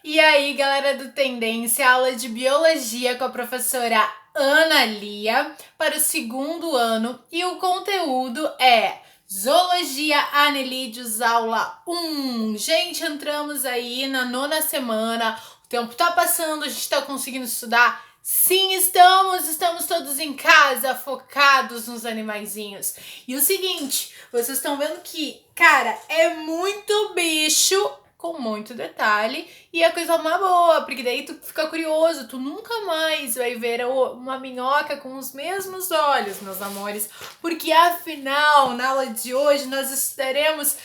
E aí, galera do Tendência, aula de biologia com a professora Ana Lia para o segundo ano e o conteúdo é Zoologia Anelídeos, aula 1. Gente, entramos aí na 9ª semana, o tempo tá passando, a gente tá conseguindo estudar? Sim, estamos todos em casa, focados nos animaizinhos. E o seguinte, vocês estão vendo que, cara, é muito bicho com muito detalhe e a coisa é uma boa, porque daí tu fica curioso, tu nunca mais vai ver uma minhoca com os mesmos olhos, meus amores, porque afinal, na aula de hoje, nós estudaremos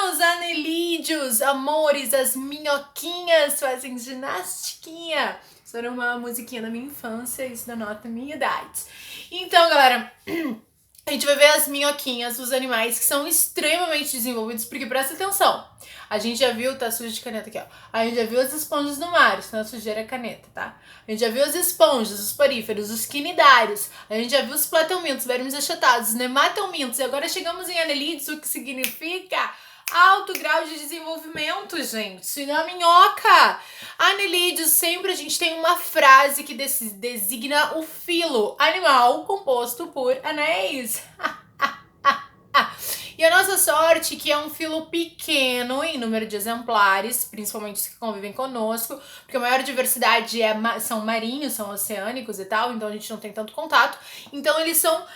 os anelídeos, amores, as minhoquinhas fazem ginastiquinha. Isso era uma musiquinha da minha infância, isso denota a minha idade. Então, galera, a gente vai ver as minhoquinhas dos animais que são extremamente desenvolvidos, porque presta atenção. A gente já viu, tá sujo de caneta aqui, ó. A gente já viu as esponjas do mar, isso não é sujeira, é caneta, tá? A gente já viu as esponjas, os poríferos, os quinidários. A gente já viu os platelmintos, vermes achatados, os nematelmintos. E agora chegamos em anelídeos, o que significa alto grau de desenvolvimento, gente. Na minhoca. Anelídeos, sempre a gente tem uma frase que designa o filo animal composto por anéis. E a nossa sorte que é um filo pequeno em número de exemplares, principalmente os que convivem conosco, porque a maior diversidade são marinhos, são oceânicos e tal, então a gente não tem tanto contato. Então eles são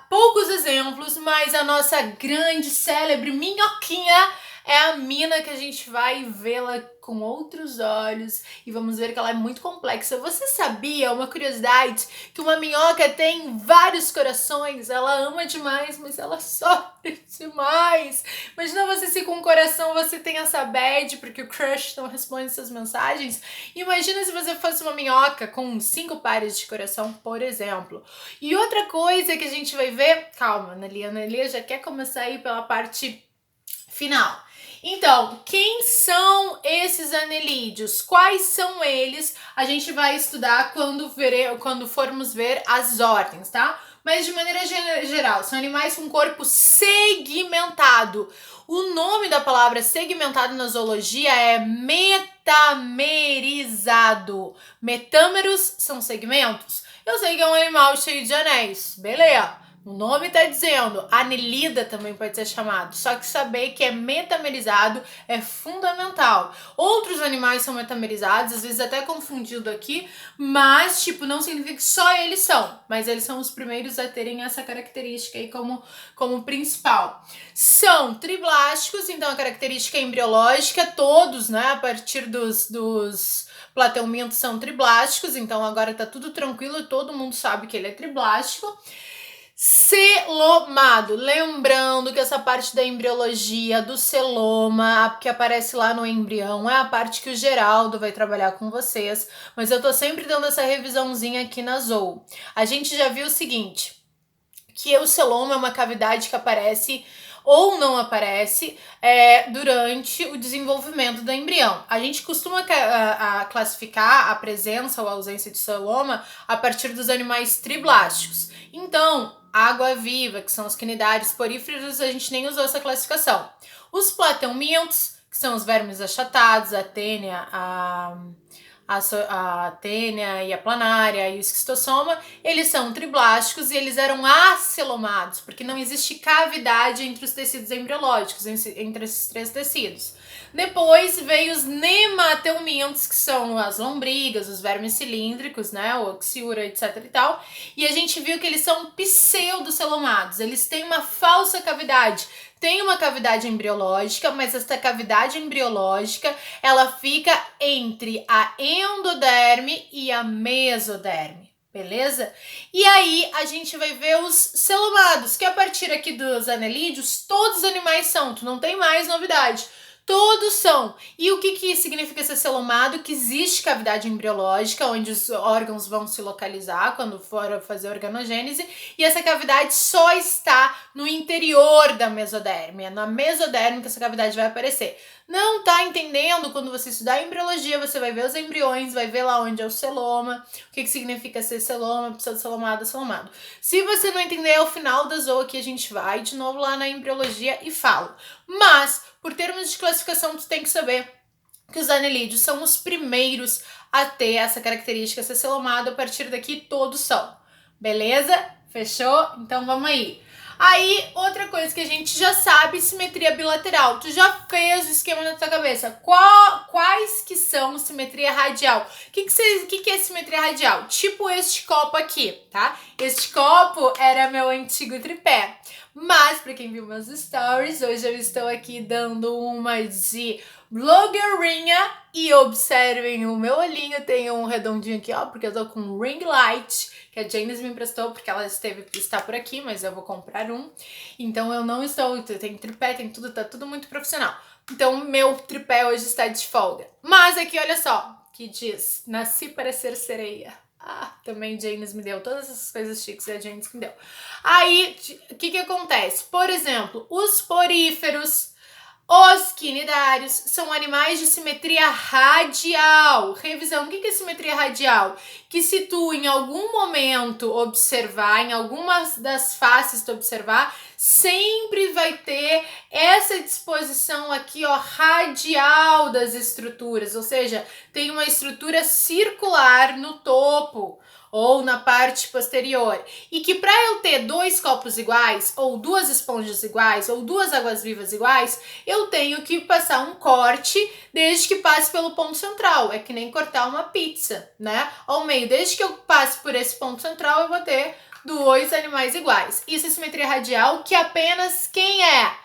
poucos exemplos, mas a nossa grande, célebre minhoquinha é a mina que a gente vai vê-la com outros olhos e vamos ver que ela é muito complexa. Você sabia, uma curiosidade, que uma minhoca tem vários corações? Ela ama demais, mas ela sofre demais. Imagina você se com um coração você tem essa bad porque o crush não responde essas mensagens. Imagina se você fosse uma minhoca com 5 pares de coração, por exemplo. E outra coisa que a gente vai ver... Calma, Ana Lia já quer começar aí pela parte final. Então, quem são esses anelídeos? Quais são eles? A gente vai estudar quando formos ver as ordens, tá? Mas de maneira geral, são animais com corpo segmentado. O nome da palavra segmentado na zoologia é metamerizado. Metâmeros são segmentos. Eu sei que é um animal cheio de anéis, beleza? O nome tá dizendo, anelida também pode ser chamado, só que saber que é metamerizado é fundamental. Outros animais são metamerizados, às vezes até confundido aqui, mas tipo, não significa que só eles são, mas eles são os primeiros a terem essa característica aí como principal. São triblásticos, então a característica embriológica, todos, né, a partir dos platelmintos são triblásticos, então agora tá tudo tranquilo, todo mundo sabe que ele é triblástico. Celomado, lembrando que essa parte da embriologia do celoma, que aparece lá no embrião, é a parte que o Geraldo vai trabalhar com vocês, mas eu tô sempre dando essa revisãozinha aqui na Zool. A gente já viu o seguinte, que o celoma é uma cavidade que aparece ou não aparece durante o desenvolvimento do embrião. A gente costuma classificar a presença ou a ausência de celoma a partir dos animais triblásticos. Então, água-viva, que são os quinidários poríferos, a gente nem usou essa classificação. Os platelmintos, que são os vermes achatados, a tênia, a tênia e a planária e o esquistossoma, eles são triblásticos e eles eram acelomados, porque não existe cavidade entre os tecidos embriológicos, entre esses 3 tecidos. Depois veio os nematelmintos, que são as lombrigas, os vermes cilíndricos, né, o oxiura, etc e tal, e a gente viu que eles são pseudocelomados, eles têm uma falsa cavidade. Tem uma cavidade embriológica, mas essa cavidade embriológica, ela fica entre a endoderme e a mesoderme, beleza? E aí a gente vai ver os celomados, que a partir aqui dos anelídeos, todos os animais são, tu não tem mais novidade. Todos são. E o que significa ser celomado? Que existe cavidade embriológica, onde os órgãos vão se localizar quando for fazer organogênese, e essa cavidade só está no interior da mesoderme. É na mesoderme que essa cavidade vai aparecer. Não tá entendendo? Quando você estudar embriologia, você vai ver os embriões, vai ver lá onde é o celoma, o que significa ser celoma, pseudocelomado, celomado. Se você não entender, ao final da zoa aqui a gente vai de novo lá na embriologia e fala. Mas, por termos de classificação, tu tem que saber que os anelídeos são os primeiros a ter essa característica cesselomado. A partir daqui todos são. Beleza? Fechou? Então vamos aí. Aí, outra coisa que a gente já sabe, simetria bilateral. Tu já fez o esquema na tua cabeça. Quais que são simetria radial? O que é simetria radial? Tipo este copo aqui, tá? Este copo era meu antigo tripé. Mas, pra quem viu meus stories, hoje eu estou aqui dando uma de blogueirinha. E observem o meu olhinho, tem um redondinho aqui, ó, porque eu tô com um ring light, que a Janice me emprestou, porque ela está por aqui, mas eu vou comprar um. Então eu não estou, tem tripé, tem tudo, tá tudo muito profissional. Então meu tripé hoje está de folga. Mas aqui, olha só, que diz, nasci para ser sereia. Ah, também Janice me deu, todas essas coisas chiques a Janice me deu. Aí, o que acontece? Por exemplo, os poríferos, os quinidários são animais de simetria radial. Revisão, o que é simetria radial? Que se tu em algum momento observar, em algumas das faces tu observar, sempre vai ter essa disposição aqui, ó, radial das estruturas, ou seja, tem uma estrutura circular no topo ou na parte posterior, e que para eu ter dois copos iguais, ou duas esponjas iguais, ou duas águas-vivas iguais, eu tenho que passar um corte desde que passe pelo ponto central. É que nem cortar uma pizza, né? Ao meio, desde que eu passe por esse ponto central, eu vou ter dois animais iguais. Isso é simetria radial, que apenas quem é?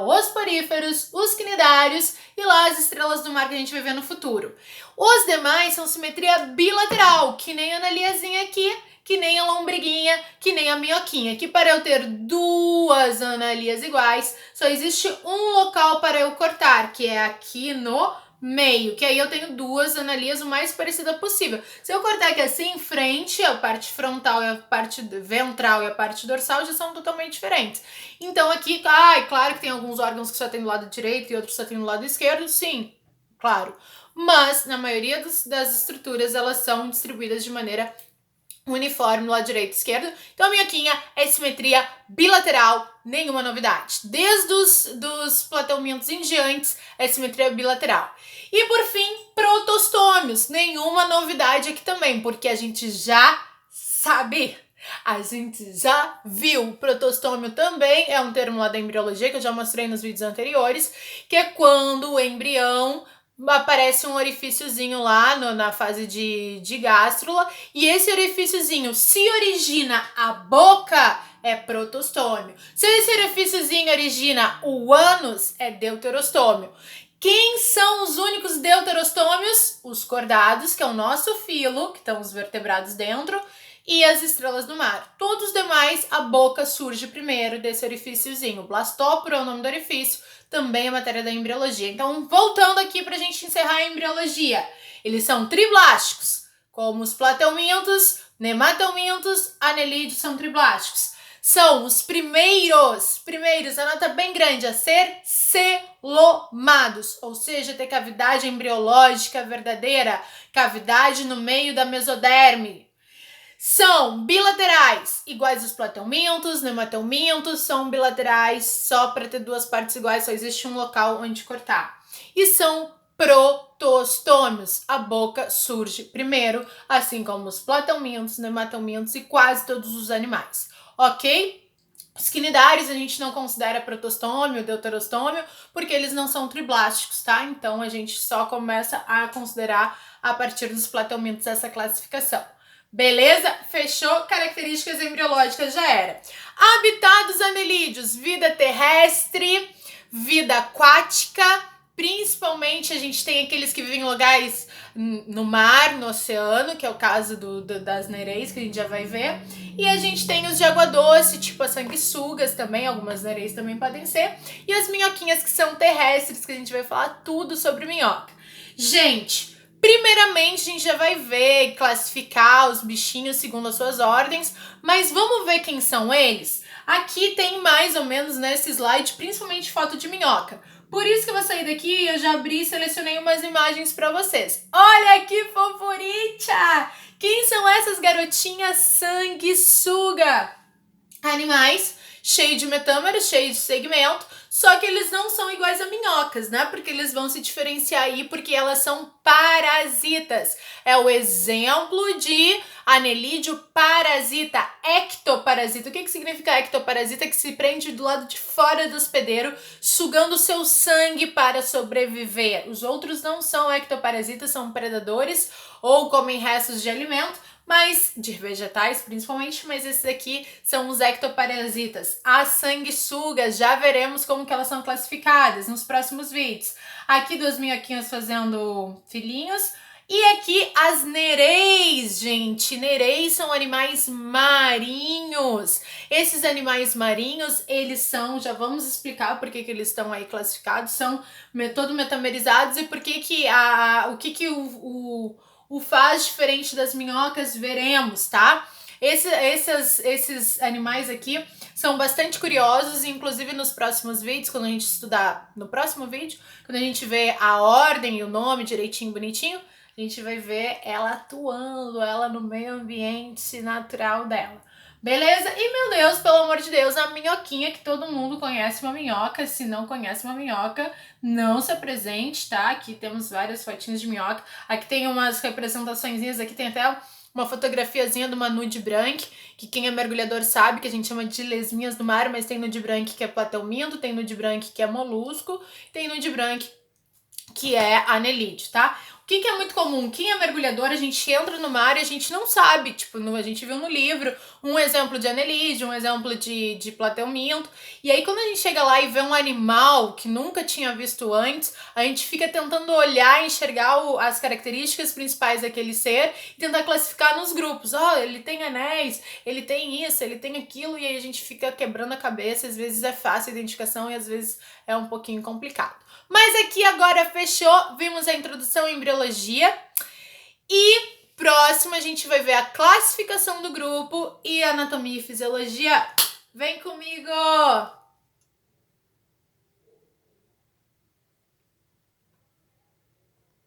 Os poríferos, os quinidários e lá as estrelas do mar que a gente vai ver no futuro. Os demais são simetria bilateral, que nem a analiazinha aqui, que nem a lombriguinha, que nem a minhoquinha. Que para eu ter duas analias iguais, só existe um local para eu cortar, que é aqui no meio, que aí eu tenho duas analias o mais parecida possível. Se eu cortar aqui assim em frente, a parte frontal e a parte ventral e a parte dorsal já são totalmente diferentes. Então aqui, é claro que tem alguns órgãos que só tem do lado direito e outros só tem do lado esquerdo, sim, claro. Mas na maioria das estruturas elas são distribuídas de maneira uniforme no lado direito e esquerdo. Então a minhoquinha é simetria bilateral, nenhuma novidade. Desde dos plateumintos em diante é simetria bilateral. E por fim, protostômios, nenhuma novidade aqui também, porque a gente já sabe. A gente já viu. Protostômio também é um termo lá da embriologia que eu já mostrei nos vídeos anteriores, que é quando o embrião aparece um orifíciozinho lá na fase de gástrula, e esse orifíciozinho se origina a boca, é protostômio. Se esse orifíciozinho origina o ânus, é deuterostômio. Quem são os únicos deuterostômios? Os cordados, que é o nosso filo, que estão os vertebrados dentro, e as estrelas do mar. Todos os demais, a boca surge primeiro desse orifíciozinho. Blastóporo é o nome do orifício, também é matéria da embriologia. Então, voltando aqui pra gente encerrar a embriologia. Eles são triblásticos, como os plateumintos, nematelmintos, anelídeos são triblásticos. São os primeiros, a nota bem grande, a ser celomados, ou seja, ter cavidade embriológica verdadeira, cavidade no meio da mesoderme. São bilaterais, iguais aos plateumintos, nematelmintos, são bilaterais só para ter duas partes iguais, só existe um local onde cortar. E são protostômios, a boca surge primeiro, assim como os plateumintos, nematelmintos e quase todos os animais, ok? Os quinidários a gente não considera protostômio, deuterostômio, porque eles não são triblásticos, tá? Então a gente só começa a considerar a partir dos plateumintos essa classificação. Beleza? Fechou? Características embriológicas já era. Habitat dos anelídeos, vida terrestre, vida aquática, principalmente a gente tem aqueles que vivem em lugares no mar, no oceano, que é o caso das nereias, que a gente já vai ver. E a gente tem os de água doce, tipo as sanguessugas também, algumas nereias também podem ser. E as minhoquinhas que são terrestres, que a gente vai falar tudo sobre minhoca. Gente, primeiramente, a gente já vai ver e classificar os bichinhos segundo as suas ordens, mas vamos ver quem são eles? Aqui tem mais ou menos nesse slide, principalmente foto de minhoca. Por isso que eu vou sair daqui e eu já abri e selecionei umas imagens para vocês. Olha que foforita! Quem são essas garotinhas sanguessuga? Animais cheios de metâmeros, cheios de segmento, Só que eles não são iguais a minhocas, né? Porque eles vão se diferenciar aí porque elas são parasitas. É o exemplo de anelídeo parasita, ectoparasita. O que significa ectoparasita? Que se prende do lado de fora do hospedeiro, sugando o seu sangue para sobreviver. Os outros não são ectoparasitas, são predadores ou comem restos de alimento, mas de vegetais principalmente, mas esses aqui são os ectoparasitas. As sanguessugas, já veremos como que elas são classificadas nos próximos vídeos. Aqui duas minhoquinhas fazendo filhinhos. E aqui as nereis, gente. Nereis são animais marinhos. Esses animais marinhos, eles são, já vamos explicar por que eles estão aí classificados, são todo metamerizados e por que o que o faz diferente das minhocas, veremos, tá? Esses animais aqui são bastante curiosos, inclusive nos próximos vídeos, quando a gente estudar no próximo vídeo, quando a gente vê a ordem e o nome direitinho, bonitinho, a gente vai ver ela atuando, ela no meio ambiente natural dela. Beleza? E, meu Deus, pelo amor de Deus, a minhoquinha, que todo mundo conhece uma minhoca. Se não conhece uma minhoca, não se apresente, tá? Aqui temos várias fotinhas de minhoca. Aqui tem umas representaçõezinhas, aqui tem até uma fotografiazinha de uma nude branque, que quem é mergulhador sabe que a gente chama de lesminhas do mar, mas tem nude branque que é platelminto, tem nude branque que é molusco, tem nude branque que é anelídeo, tá? O que é muito comum? Quem é mergulhador, a gente entra no mar e a gente não sabe, tipo, a gente viu no livro um exemplo de anelídeo, um exemplo de platelminto, e aí quando a gente chega lá e vê um animal que nunca tinha visto antes, a gente fica tentando olhar, enxergar as características principais daquele ser e tentar classificar nos grupos. Ele tem anéis, ele tem isso, ele tem aquilo, e aí a gente fica quebrando a cabeça, às vezes é fácil a identificação e às vezes é um pouquinho complicado. Mas aqui agora fechou, vimos a introdução em embriologia e próximo a gente vai ver a classificação do grupo e anatomia e fisiologia. Vem comigo!